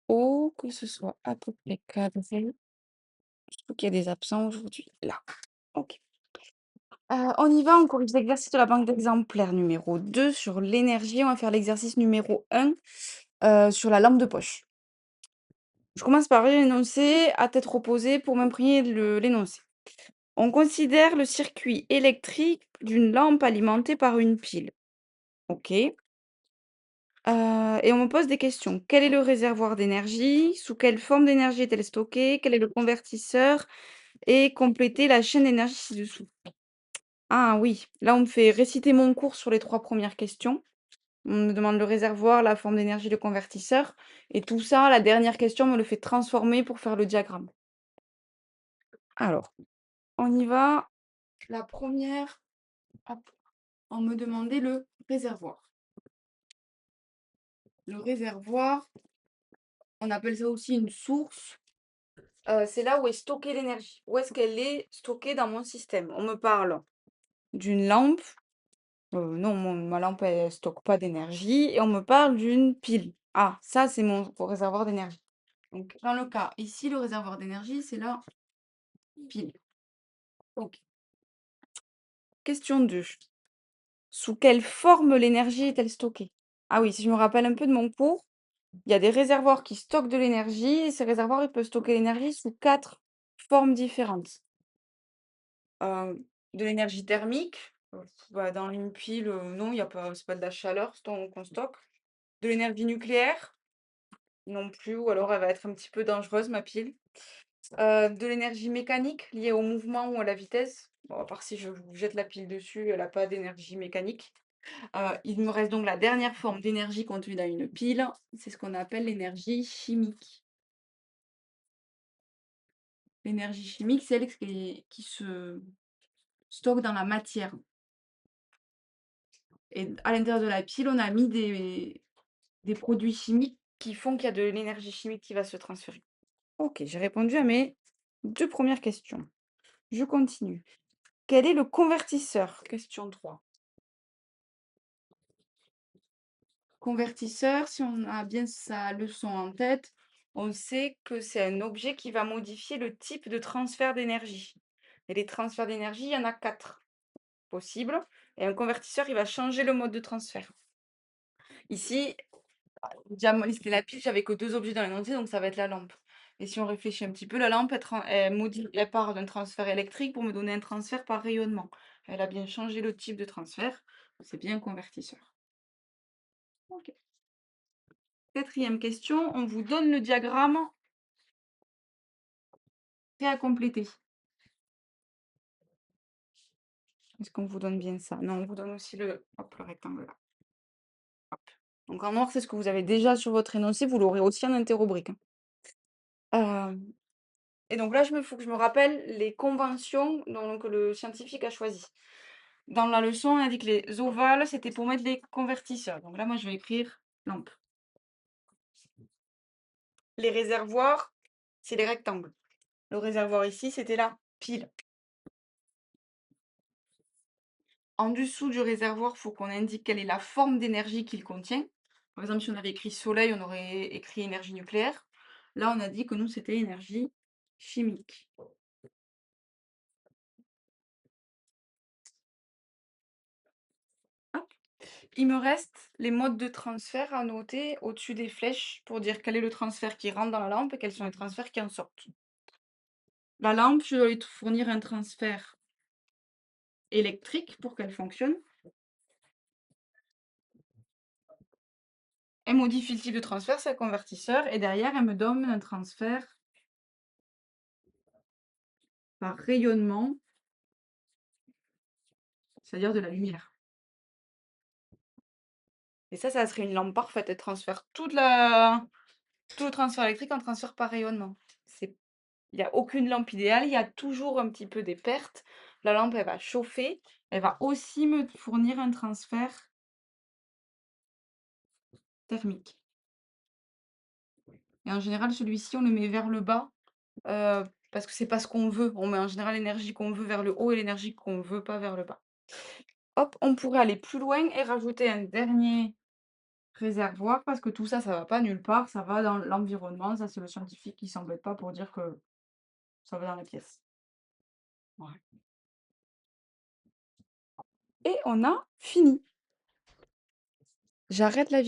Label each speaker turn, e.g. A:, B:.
A: haut, que ce soit à peu près cadré. Surtout qu'il y a des absents aujourd'hui. Là. OK. On y va, on corrige l'exercice de la banque d'exemplaires numéro 2 sur l'énergie. On va faire l'exercice numéro 1 sur la lampe de poche. Je commence par l'énoncé à tête reposée pour m'imprégner l'énoncé. On considère le circuit électrique d'une lampe alimentée par une pile. OK. Et on me pose des questions. Quel est le réservoir d'énergie? Sous quelle forme d'énergie est-elle stockée? Quel est le convertisseur? Et compléter la chaîne d'énergie ci-dessous. Ah oui, là on me fait réciter mon cours sur les 3 premières questions. On me demande le réservoir, la forme d'énergie, le convertisseur et tout ça, la dernière question me le fait transformer pour faire le diagramme. Alors, on y va. La première, hop, on me demandait le réservoir. Le réservoir, on appelle ça aussi une source. C'est là où est stockée l'énergie. Où est-ce qu'elle est stockée dans mon système? On me parle d'une lampe. Non, ma lampe, elle stocke pas d'énergie et on me parle d'une pile. Ah, ça, c'est mon réservoir d'énergie. Donc, dans le cas, ici, le réservoir d'énergie, c'est la pile. OK. Question 2. Sous quelle forme l'énergie est-elle stockée? Ah oui, si je me rappelle un peu de mon cours, il y a des réservoirs qui stockent de l'énergie et ces réservoirs, ils peuvent stocker l'énergie sous 4 formes différentes. De l'énergie thermique, bah, dans une pile, non, il y a pas c'est pas de la chaleur qu'on stocke. De l'énergie nucléaire, non plus, ou alors elle va être un petit peu dangereuse, ma pile. De l'énergie mécanique liée au mouvement ou à la vitesse. Bon, à part si je vous jette la pile dessus, elle a pas d'énergie mécanique. Il me reste donc la dernière forme d'énergie contenue dans une pile, c'est ce qu'on appelle l'énergie chimique. L'énergie chimique, c'est elle qui se stocke dans la matière et à l'intérieur de la pile, on a mis des produits chimiques qui font qu'il y a de l'énergie chimique qui va se transférer. OK, j'ai répondu à mes 2 premières questions. Je continue. Quel est le convertisseur? Question 3. Convertisseur, si on a bien sa leçon en tête, on sait que c'est un objet qui va modifier le type de transfert d'énergie. Et les transferts d'énergie, il y en a 4 possibles. Et un convertisseur, il va changer le mode de transfert. Ici, déjà, moi, c'était la pile, j'avais que 2 objets dans l'énoncé, donc ça va être la lampe. Et si on réfléchit un petit peu, la lampe, elle part d'un transfert électrique pour me donner un transfert par rayonnement. Elle a bien changé le type de transfert, c'est bien un convertisseur. OK. 4e question, on vous donne le diagramme prêt à compléter. Est-ce qu'on vous donne bien ça? Non, on vous donne aussi le rectangle là. Hop. Donc en noir, c'est ce que vous avez déjà sur votre énoncé, vous l'aurez aussi en interrubrique, hein. Et donc là, faut que je me rappelle les conventions donc le scientifique a choisies. Dans la leçon, on a dit que les ovales, c'était pour mettre les convertisseurs. Donc là, moi, je vais écrire lampe. Les réservoirs, c'est les rectangles. Le réservoir ici, c'était la pile. En dessous du réservoir, il faut qu'on indique quelle est la forme d'énergie qu'il contient. Par exemple, si on avait écrit soleil, on aurait écrit énergie nucléaire. Là, on a dit que nous, c'était énergie chimique. Hop. Il me reste les modes de transfert à noter au-dessus des flèches pour dire quel est le transfert qui rentre dans la lampe et quels sont les transferts qui en sortent. La lampe, je dois lui fournir un transfert électrique pour qu'elle fonctionne. Elle modifie le type de transfert, c'est un convertisseur, et derrière, elle me donne un transfert par rayonnement, c'est-à-dire de la lumière. Et ça serait une lampe parfaite. Elle transfère tout le transfert électrique en transfert par rayonnement. Il n'y a aucune lampe idéale, il y a toujours un petit peu des pertes. La lampe, elle va chauffer. Elle va aussi me fournir un transfert thermique. Et en général, celui-ci, on le met vers le bas parce que c'est pas ce qu'on veut. On met en général l'énergie qu'on veut vers le haut et l'énergie qu'on veut pas vers le bas. Hop, on pourrait aller plus loin et rajouter un dernier réservoir parce que tout ça, ça va pas nulle part, ça va dans l'environnement. Ça, c'est le scientifique qui s'embête pas pour dire que ça va dans les pièces. Ouais. Et on a fini. J'arrête la